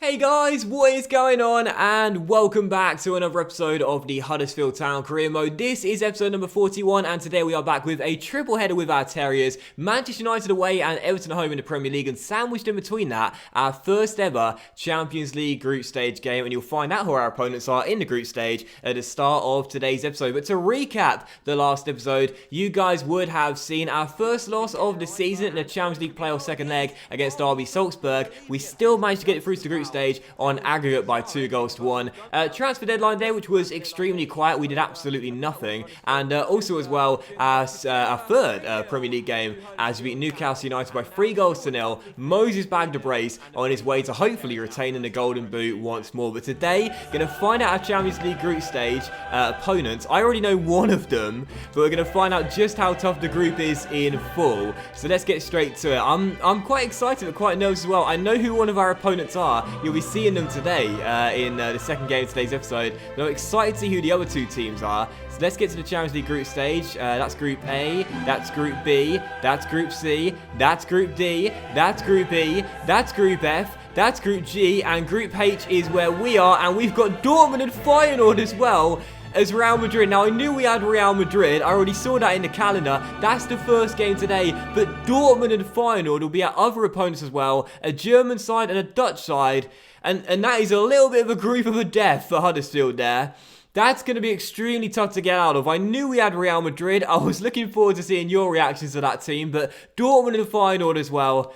Hey guys, what is going on? And welcome back to another episode of the Huddersfield Town Career Mode. This is episode number 41 and today we are back with a triple header with our Terriers. Manchester United away and Everton at home in the Premier League, and sandwiched in between that, our first ever Champions League group stage game, and you'll find out who our opponents are in the group stage at the start of today's episode. But to recap the last episode, you guys would have seen our first loss of the season in the Champions League playoff second leg against RB Salzburg. We still managed to get it through to the group stage on aggregate by 2-1. Transfer deadline day, which was extremely quiet. We did absolutely nothing. And also as well, our third Premier League game as we beat Newcastle United by 3-0. Moses bagged a brace on his way to hopefully retaining the Golden Boot once more. But today, going to find out our Champions League group stage opponents. I already know one of them, but we're going to find out just how tough the group is in full. So let's get straight to it. I'm quite excited but quite nervous as well. I know who one of our opponents are. You'll be seeing them today in the second game of today's episode. But I'm excited to see who the other two teams are. So let's get to the Champions League group stage. That's Group A, that's Group B, that's Group C, that's Group D, that's Group E, that's Group F, that's Group G, and Group H is where we are, and we've got Dortmund and Feyenoord as well as Real Madrid. Now, I knew we had Real Madrid. I already saw that in the calendar. That's the first game today. But Dortmund and Feyenoord will be our other opponents as well. A German side and a Dutch side. And that is a little bit of a group of a death for Huddersfield there. That's going to be extremely tough to get out of. I knew we had Real Madrid. I was looking forward to seeing your reactions to that team. But Dortmund and Feyenoord as well.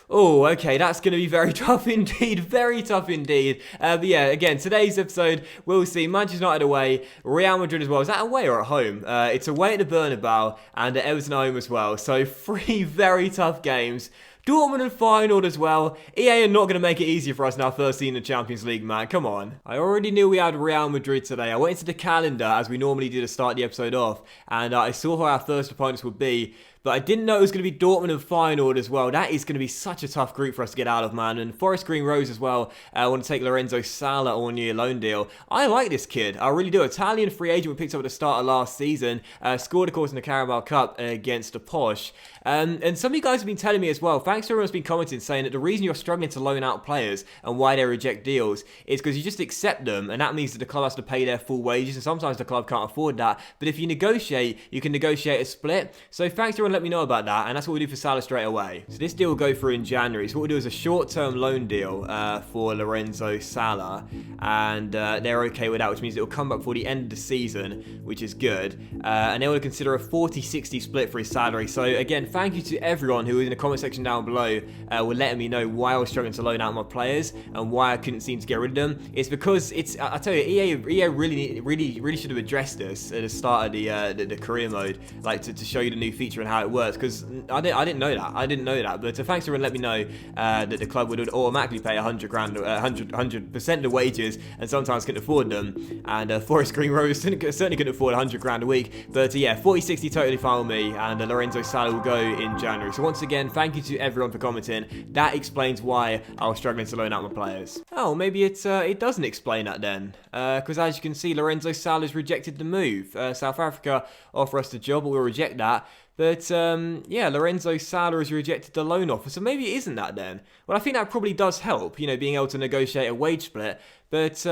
Oh, okay, that's going to be very tough indeed, very tough indeed. But yeah, again, today's episode, we'll see Manchester United away, Real Madrid as well. Is that away or at home? It's away at the Bernabeu and at Everton at home as well. So 3 very tough games. Dortmund and Feyenoord as well. EA are not going to make it easier for us in our first season in the Champions League, man. Come on. I already knew we had Real Madrid today. I went into the calendar, as we normally do to start the episode off, and I saw who our first opponents would be. But I didn't know it was going to be Dortmund and Feyenoord as well. That is going to be such a tough group for us to get out of, man. And Forest Green Rose as well. I want to take Lorenzo Sala on a year loan deal. I like this kid. I really do. Italian free agent we picked up at the start of last season. Scored, of course, in the Carabao Cup against the Posh. And some of you guys have been telling me as well, thanks to everyone who's been commenting, saying that the reason you're struggling to loan out players and why they reject deals is because you just accept them, and that means that the club has to pay their full wages, and sometimes the club can't afford that. But if you negotiate, you can negotiate a split. So thanks to everyone letting me know about that, and that's what we do for Salah straight away. So this deal will go through in January. So what we'll do is a short-term loan deal for Lorenzo Sala, and they're okay with that, which means it will come back for the end of the season, which is good. And they will consider a 40-60 split for his salary. So again, thank you to everyone who in the comment section down below were letting me know why I was struggling to loan out my players and why I couldn't seem to get rid of them. It's because I tell you, EA really should have addressed this at the start of the career mode, like to show you the new feature and how it works. Because I didn't know that. I didn't know that. But thanks to everyone let me know that the club would automatically pay 100% the wages, and sometimes couldn't afford them. And Forest Green Rose certainly couldn't afford 100 grand a week. But yeah, 40-60 totally fine with me, and Lorenzo Sala will go in January. So once again, thank you to everyone for commenting. That explains why I was struggling to loan out my players. Oh, maybe it doesn't explain that then. Because as you can see, Lorenzo Sala's rejected the move. South Africa offer us the job, but we'll reject that. But, yeah, Lorenzo Sala has rejected the loan offer, so maybe it isn't that then. Well, I think that probably does help, you know, being able to negotiate a wage split. But,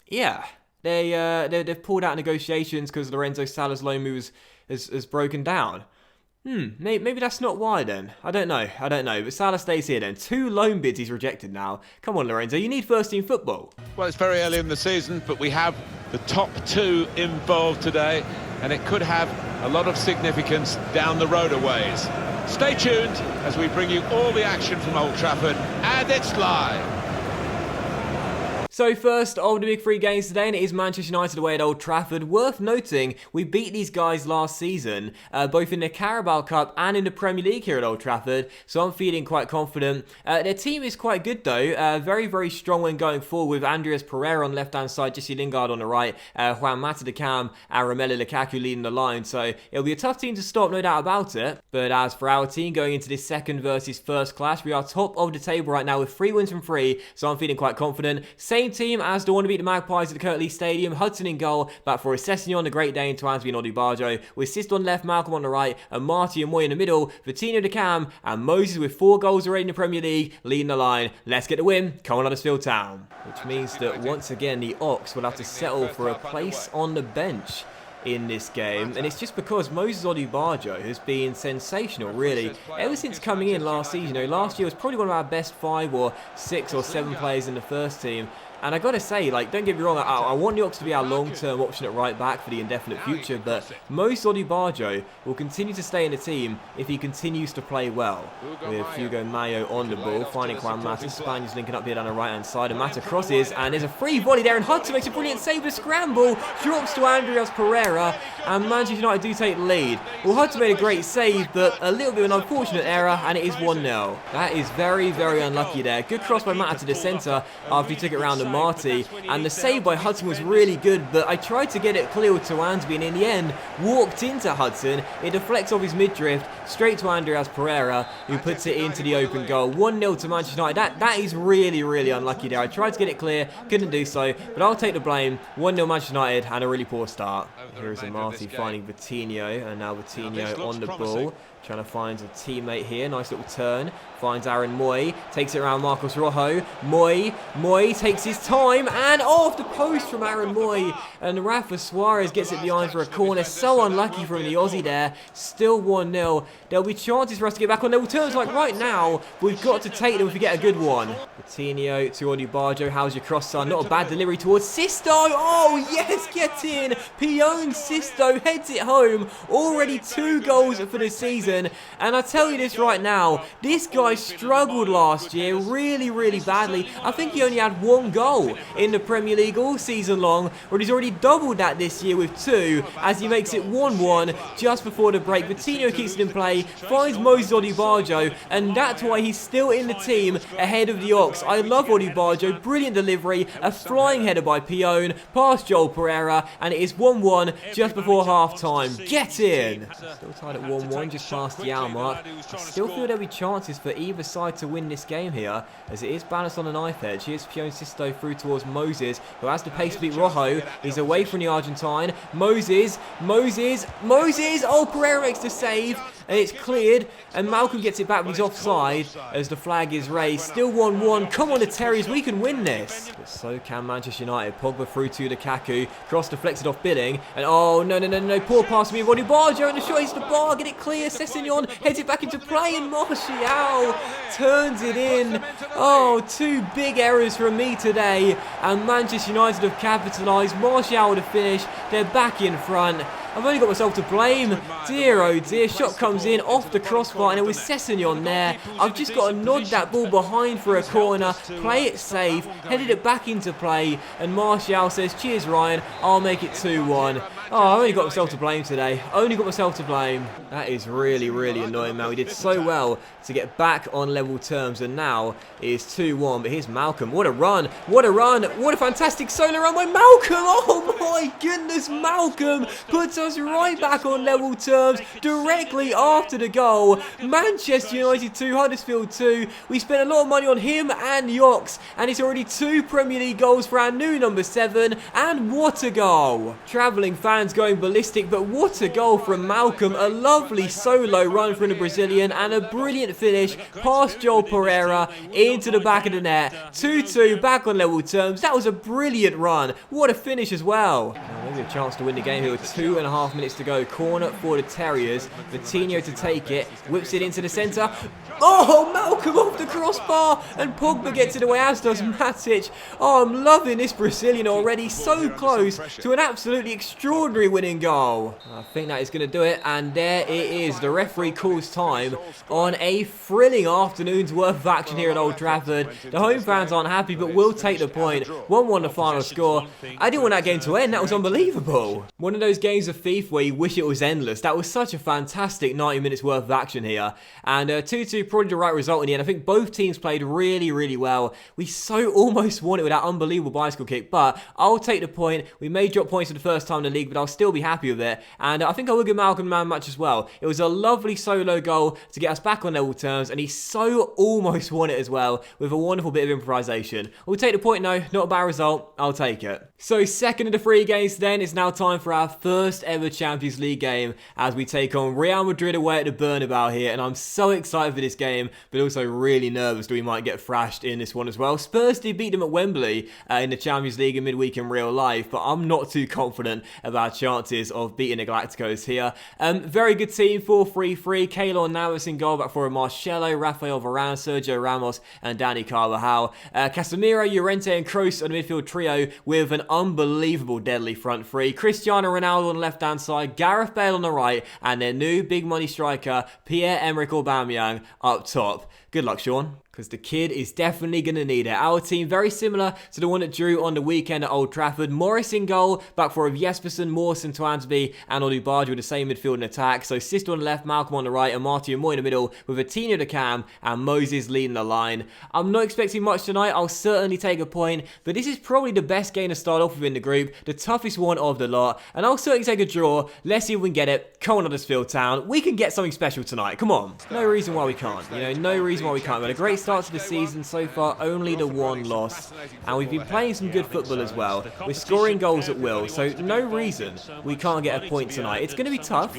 yeah, they've pulled out negotiations because Lorenzo Sala's loan move has broken down. Maybe that's not why then. I don't know. But Salah stays here then. 2 loan bids he's rejected now. Come on, Lorenzo, you need first team football. Well, it's very early in the season, but we have the top 2 involved today, and it could have a lot of significance down the road a ways. Stay tuned as we bring you all the action from Old Trafford, and it's live. So first of the big 3 games today, and it is Manchester United away at Old Trafford. Worth noting, we beat these guys last season, both in the Carabao Cup and in the Premier League here at Old Trafford, so I'm feeling quite confident. Their team is quite good though, very, very strong when going forward with Andreas Pereira on left-hand side, Jesse Lingard on the right, Juan Mata de Cam and Romelu Lukaku leading the line, so it'll be a tough team to stop, no doubt about it. But as for our team going into this second versus first clash, we are top of the table right now with 3 wins from 3, so I'm feeling quite confident. Same same team as the one to beat the Magpies at the Kirtley Stadium. Hudson in goal, back for Sessignon, the Great Dane, Twansby and Odubajo, with Sist on left, Malcolm on the right, and Marty and Moy in the middle, Vitinho de Cam, and Moses with 4 goals already in the Premier League, leading the line. Let's get the win. Come on, Huddersfield Town. Which means that once again, the Ox will have to settle for a place on the bench in this game, and it's just because Moses Odubajo has been sensational, really, ever since coming in last season. Last year was probably one of our best 5 or 6 or 7 players in the first team. And I gotta say, like, don't get me wrong, I want the Ox to be our long-term option at right back for the indefinite future, but Moses Odubajo will continue to stay in the team if he continues to play well. With Hugo Mayo on the ball, finding Juan Mata. Spaniards linking up here down the right-hand side, and Mata crosses, and there's a free volley there, and Hudson makes a brilliant save with a scramble, drops to Andreas Pereira, and Manchester United do take the lead. Well, Hudson made a great save, but a little bit of an unfortunate error, and it is 1-0. That is very, very unlucky there. Good cross by Mata to the centre after he took it round the Marty, and the save by Hudson was really good, but I tried to get it clear with Twansby, and in the end walked into Hudson. It deflects off his mid-drift straight to Andreas Pereira, who puts it into the open goal. 1-0 to Manchester United. That is really, really unlucky there. I tried to get it clear, couldn't do so, but I'll take the blame. 1-0 Manchester United, and a really poor start. Here is a Marty finding Vitinho, and now Vitinho on the ball, trying to find a teammate here. Nice little turn. Finds Aaron Moy. Takes it around Marcos Rojo. Moy takes his time. And off the post from Aaron Moy. And Rafa Suarez gets it behind for a corner. So unlucky from the Aussie there. Still 1-0. There'll be chances for us to get back on level terms like right now. We've got to take them if we get a good one. Coutinho to Odubajo. How's your cross, son? Not a bad delivery towards Sisto. Oh, yes, get in. Pione Sisto heads it home. Already 2 goals for the season. And I tell you this right now, this guy struggled last year really, really badly. I think he only had 1 goal in the Premier League all season long, but he's already doubled that this year with 2, as he makes it 1-1 just before the break. Vitinho keeps it in play, finds Moses Odubajo, and that's why he's still in the team ahead of the Ox. I love Odubajo, brilliant delivery, a flying header by Pione, past Joel Pereira, and it is 1-1 just before half-time. Get in! Still tied at 1-1, just past the hour mark. I still feel there'll be chances for either side to win this game here, as it is balanced on the knife edge. Here's Pione Sisto through towards Moses, who has the pace to beat Rojo. He's away from the Argentine. Moses! Oh, Pereira makes the save, and it's cleared, and Malcolm gets it back, but he's offside as the flag is raised. Still 1-1. Come on, the Terriers, we can win this. But so can Manchester United. Pogba through to Lukaku. Cross deflected off Billing, and oh, no. Poor pass to me, Odubajo, and the shot hits the bar. Get it clear. Sessignon heads it back into play, and Martial turns it in. Oh, 2 big errors from me today, and Manchester United have capitalised. Martial with a finish. They're back in front. I've only got myself to blame. Dear, oh dear. Shot comes in off the crossbar, and it was Sessignon there. I've just got to nod that ball behind for a corner, play it safe, headed it back into play, and Martial says, cheers, Ryan, I'll make it 2-1. Oh, I've only got myself to blame today. Only got myself to blame. That is really, really annoying, man. We did so well to get back on level terms, and now it is 2-1. But here's Malcolm. What a run. What a fantastic solo run by Malcolm. Oh, my goodness. Malcolm puts us right back on level terms directly after the goal. Manchester United 2, Huddersfield 2. We spent a lot of money on him and the Ox, and it's already 2 Premier League goals for our new number 7. And what a goal. Travelling fans going ballistic, but what a goal from Malcolm. A lovely solo run from the Brazilian, and a brilliant finish past Joel Pereira into the back of the net. 2-2, back on level terms. That was a brilliant run. What a finish as well. Now maybe a chance to win the game here with 2.5 minutes to go. Corner for the Terriers. Vitinho to take it, whips it into the centre. Oh, Malcolm off the crossbar, and Pogba gets it away, as does Matic. Oh, I'm loving this Brazilian already. So close to an absolutely extraordinary winning goal. I think that is going to do it, and there it is. The referee calls time on a thrilling afternoon's worth of action here at Old Trafford. The home fans aren't happy, but will take the point. 1-1 the final score. I didn't want that game to end. That was unbelievable. One of those games of FIFA where you wish it was endless. That was such a fantastic 90 minutes worth of action here, and 2-2 probably the right result in the end. I think both teams played really, really well. We so almost won it with that unbelievable bicycle kick, but I'll take the point. We may drop points for the first time in the league, but but I'll still be happy with it. And I think I will give Malcolm man match as well. It was a lovely solo goal to get us back on level terms, and he so almost won it as well with a wonderful bit of improvisation. We'll take the point though, not a bad result, I'll take it. So second of the 3 games then, it's now time for our first ever Champions League game as we take on Real Madrid away at the Bernabeu here, and I'm so excited for this game, but also really nervous that we might get thrashed in this one as well. Spurs did beat them at Wembley in the Champions League in midweek in real life, but I'm not too confident of our chances of beating the Galacticos here. Very good team, 4-3-3, Keylor Navas in goal, back for Marcelo, Rafael Varane, Sergio Ramos and Dani Carvajal. Casemiro, Llorente and Kroos on the midfield trio with an unbelievable deadly front three. Cristiano Ronaldo on the left hand side, Gareth Bale on the right, and their new big money striker Pierre-Emerick Aubameyang up top. Good luck, Sean, because the kid is definitely going to need it. Our team very similar to the one that drew on the weekend at Old Trafford. Morris in goal, back four of Jespersen, Mawson, Twansby and Olubaji with the same midfield and attack. So Sister on the left, Malcolm on the right and Marty Moy in the middle with Atina the cam and Moses leading the line. I'm not expecting much tonight. I'll certainly take a point, but this is probably the best game to start off with in the group, the toughest one of the lot, and I'll certainly take a draw. Let's see if we can get it. Come on, Huddersfield Town. We can get something special tonight. Come on. No reason why we can't. No reason why we can't. We had a great start to the season so far, only the 1 loss, and we've been playing some good football as well. We're scoring goals at will, so no reason we can't get a point tonight. It's going to be tough.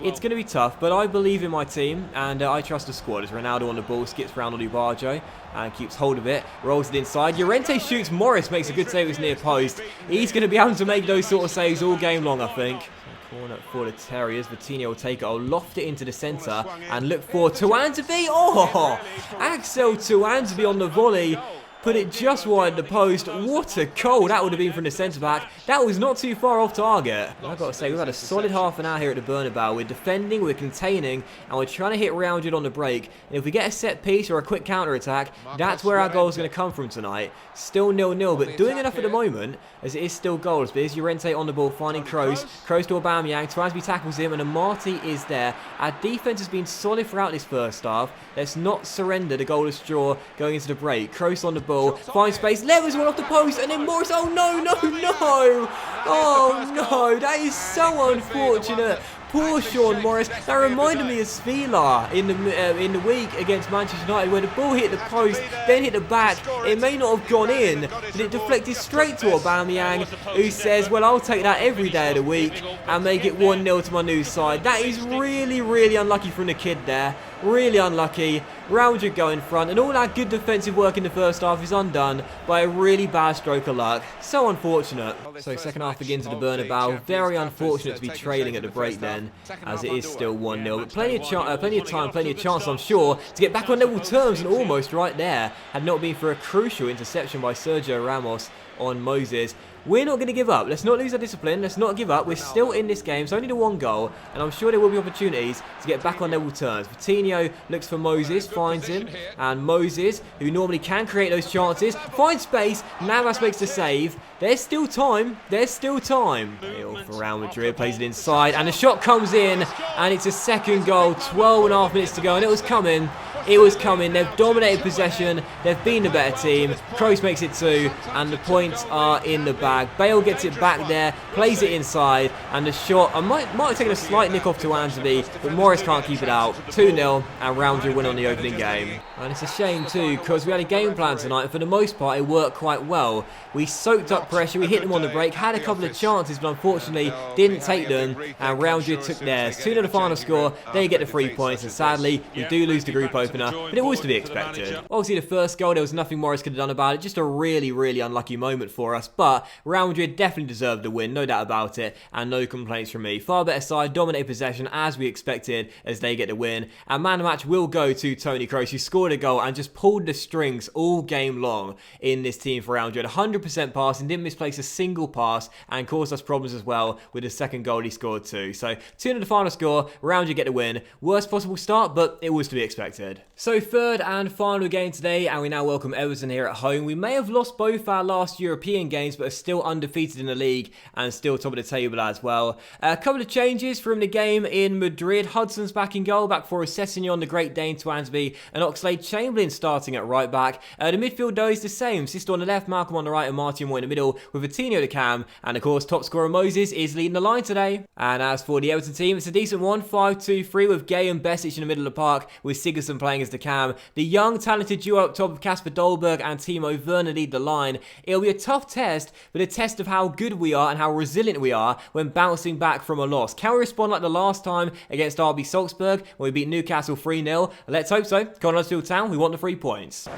It's going to be tough, but I believe in my team, and I trust the squad. As Ronaldo on the ball, skips round on Ubajo and keeps hold of it, rolls it inside. Llorente shoots, Morris makes a good save with his near post. He's going to be able to make those sort of saves all game long, I think. Corner for the Terriers. Vitinha will take it. I'll loft it into the centre and look for Twansby. Oh, Axel Twansby on the volley. Put it just wide the post. What a goal that would have been from the centre-back. That was not too far off target. I've got to say, we've had a solid half an hour here at the Bernabeu. We're defending, we're containing, and we're trying to hit Real Madrid on the break. And if we get a set piece or a quick counter-attack, that's where our goal is going to come from tonight. Still 0-0, but doing enough at the moment, as it is still goals. But here's Llorente on the ball, finding Kroos. Kroos to Aubameyang. Twansby tackles him, and Amati is there. Our defence has been solid throughout this first half. Let's not surrender the goalless draw going into the break. Kroos on the ball, finds space, levels one off the post, and then Morris. Oh no, no, no! Oh no, that is so unfortunate. Poor Sean Morris. That reminded me of Svila in the week against Manchester United, where the ball hit the post, then hit the back. It may not have gone in, but it deflected straight to Aubameyang, who says, well, I'll take that every day of the week and make it 1-0 to my new side. That is really, really unlucky from the kid there. Really unlucky. Real Madrid go in front, and all that good defensive work in the first half is undone by a really bad stroke of luck. So unfortunate. So second half begins at the Bernabeu. Very unfortunate to be trailing at the break then, as it is still 1-0. But plenty of time, plenty of chance, I'm sure, to get back on level terms, and almost right there, had not been for a crucial interception by Sergio Ramos on Moses. We're not going to give up. Let's not lose our discipline. Let's not give up. We're still in this game. It's only the 1 goal, and I'm sure there will be opportunities to get back on level terms. Coutinho looks for Moses, finds him, and Moses, who normally can create those chances, finds space. Navas makes the save. There's still time. There's still time. Bale for Real Madrid, plays it inside, and the shot comes in, and it's a second goal. 12.5 minutes to go, and it was coming. It was coming. They've dominated possession. They've been the better team. Kroos makes it 2, and the points are in the bag. Bale gets it back there, plays it inside, and the shot, I might have taken a slight nick off to Anthony, but Morris can't keep it out. 2-0, and Real Madrid win on the opening game. And it's a shame too, because we had a game plan tonight, and for the most part it worked quite well. We soaked up pressure, we hit them on the break, had a couple of chances, but unfortunately didn't take them, and Real Madrid took theirs. 2-0 the final score, they get the 3 points, and sadly we do lose the group opener, but it was to be expected. Obviously the first goal, there was nothing Morris could have done about it, just a really, really unlucky moment for us, but Real Madrid definitely deserved the win, no doubt about it, and no complaints from me. Far better side, dominated possession as we expected as they get the win, and man of the match will go to Toni Kroos, who scored a goal and just pulled the strings all game long in this team for Real Madrid. 100% passing, didn't misplace a single pass, and caused us problems as well with the second goal he scored too. So 2-0 the final score, Real Madrid get the win. Worst possible start, but it was to be expected. So third and final game today, and we now welcome Everton here at home. We may have lost both our last European games, but are still undefeated in the league and still top of the table as well. A couple of changes from the game in Madrid. Hudson's back in goal, back for Sessignon, the Great Dane, Twansby, and Oxlade Chamberlain starting at right back. The midfield though is the same. Sisto on the left, Malcolm on the right and Martin Moore in the middle with Vitinho the cam. And of course top scorer Moses is leading the line today. And as for the Everton team, it's a decent one, 5-2-3 with Gay and Besic in the middle of the park with Sigurdsson playing as the cam. The young talented duo up top of Kasper Dolberg and Timo Werner lead the line. It'll be a tough test, but a test of how good we are and how resilient we are when bouncing back from a loss. Can we respond like the last time against RB Salzburg when we beat Newcastle 3-0? Let's hope so. Come on, Huddersfield Town, we want the 3 points.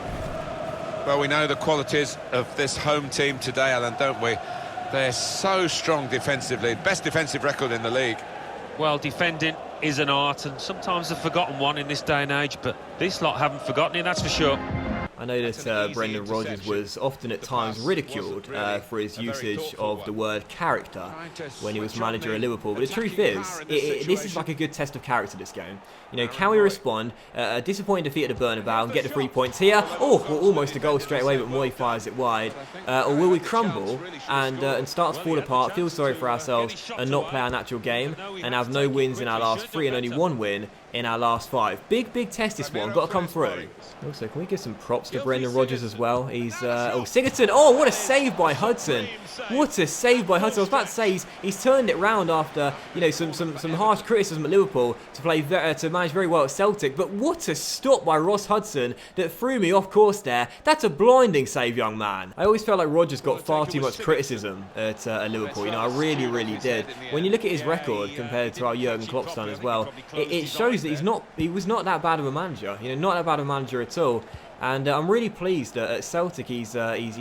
Well, we know the qualities of this home team today, Alan, don't we? They're so strong defensively. Best defensive record in the league. Well, defending is an art, and sometimes a forgotten one in this day and age, but this lot haven't forgotten it, that's for sure. I know that Brendan Rodgers was often at times ridiculed for his usage of the word character when he was manager at Liverpool, but the truth is, this is like a good test of character, this game. You know, can we respond, a disappointing defeat at the Bernabeu and get the 3 points here? Oh, well, almost a goal straight away, but Moy fires it wide. Or will we crumble and start to fall apart, feel sorry for ourselves and not play our natural game and have no wins in our last 3 and only 1 win in our last 5. Big test this one, got to come through. Also, can we give some props to Brendan Rodgers as well? He's, oh, Sigurdsson, oh, what a save by Hudson. What a save by Hudson. I was about to say, he's turned it round after, you know, some harsh criticism at Liverpool to manage very well at Celtic, but what a stop by Ross Hudson that threw me off course there. That's a blinding save, young man. I always felt like Rodgers got far too much criticism at Liverpool, you know, I really did. When you look at his record compared to our Jurgen Klopp's done as well, it shows that he was not that bad of a manager, you know, not that bad of a manager at all. And I'm really pleased that at Celtic he's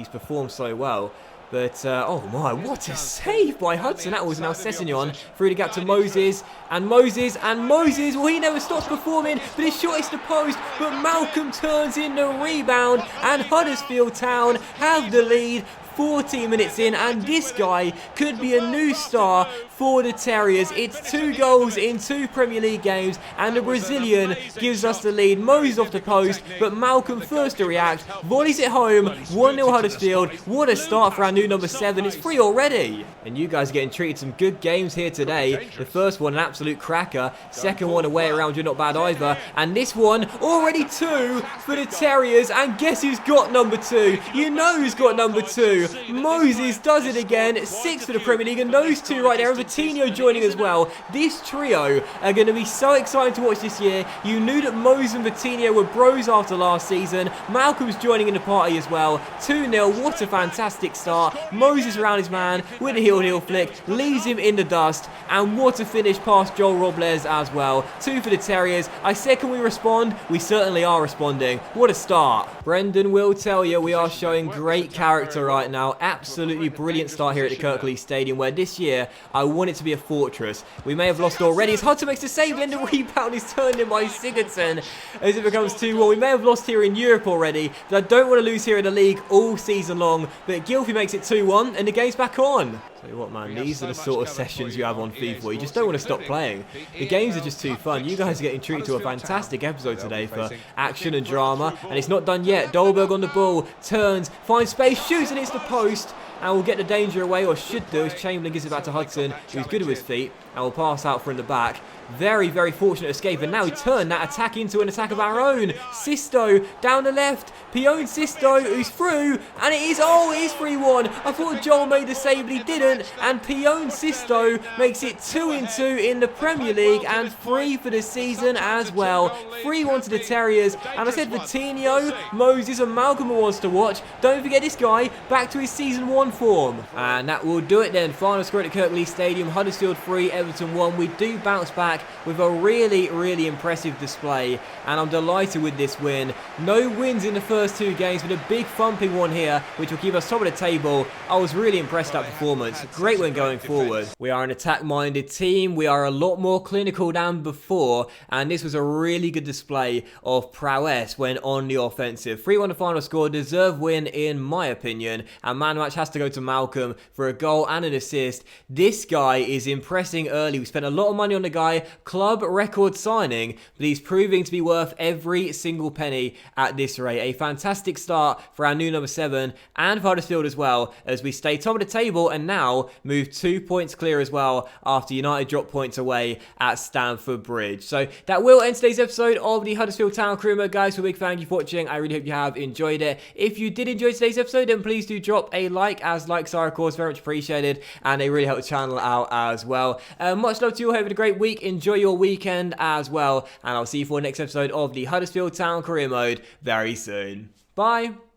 performed so well. But, oh my, what a save by Hudson. That was now Sessegnon through the gap to Moses. And Moses, well, he never stops performing, but his shot is the post. But Malcolm turns in the rebound, and Huddersfield Town have the lead 14 minutes in, and this guy could be a new star for the Terriers. It's 2 goals in 2 Premier League games, and the Brazilian gives us the lead. Moses off the post, but Malcolm first to react, volleys it home, 1-0 Huddersfield. What a start for our new number 7. It's 3 already. And you guys are getting treated some good games here today. The first one, an absolute cracker. Second one away around you, not bad either. And this one, already 2 for the Terriers. And guess who's got number 2? You know who's got number 2. Moses does it again, 6 for the Premier League, and those 2 right there, and Vitinho joining as well. This trio are going to be so exciting to watch this year. You knew that Moses and Vitinho were bros after last season. Malcolm's joining in the party as well. 2-0, what a fantastic start. Moses around his man with a heel flick, leaves him in the dust, and what a finish past Joel Robles as well. 2 for the Terriers. I said, can we respond? We certainly are responding. What a start. Brendan will tell you we are showing great character right now. Absolutely brilliant start here at the Kirklees Stadium, where this year I want it to be a fortress. We may have lost already as Hudson makes the save, and the rebound is turned in by Sigurdsson as it becomes 2-1. We may have lost here in Europe already, but I don't want to lose here in the league all season long. But Gylfi makes it 2-1 and the game's back on. Tell you what, man, these are the sort of sessions you have on FIFA. You just don't want to stop playing. The games are just too fun. You guys are getting treated to a fantastic episode today for action and drama, and it's not done yet. Dolberg on the ball, turns, finds space, shoots, and hits the post. And will get the danger away, or should do, as Chamberlain gives it back to Hudson, who's good with his feet, and will pass out from the back. Very fortunate escape, and now he turned that attack into an attack of our own. Sisto down the left, Pione Sisto, who's through, and it is 3-1. I thought Joel made the save, but he didn't, and Pione Sisto makes it 2-2 in the Premier League, and 3 for the season as well. 3-1 to the Terriers, and I said Vitinho, Moses, and Malcolm wants to watch. Don't forget this guy, back to his season 1 form. And that will do it then. Final score at the Kirklees Stadium, Huddersfield 3, Everton 1. We do bounce back with a really impressive display, and I'm delighted with this win. No wins in the first 2 games, but a big thumping one here, which will keep us top of the table. I was really impressed with that performance. Great win going forward. We are an attack-minded team. We are a lot more clinical than before, and this was a really good display of prowess when on the offensive. 3-1 the final score, deserved win in my opinion, and man match has to go go to Malcolm for a goal and an assist. This guy is impressing early. We spent a lot of money on the guy, club record signing, but he's proving to be worth every single penny at this rate. A fantastic start for our new number 7 and for Huddersfield as well, as we stay top of the table and now move 2 points clear as well after United drop points away at Stamford Bridge. So that will end today's episode of the Huddersfield Town Career Mode, guys. So a big thank you for watching. I really hope you have enjoyed it. If you did enjoy today's episode, then please do drop a like, as likes are of course very much appreciated and they really help the channel out as well. Much love to you all. Have a great week. Enjoy your weekend as well, and I'll see you for the next episode of the Huddersfield Town Career Mode very soon. Bye.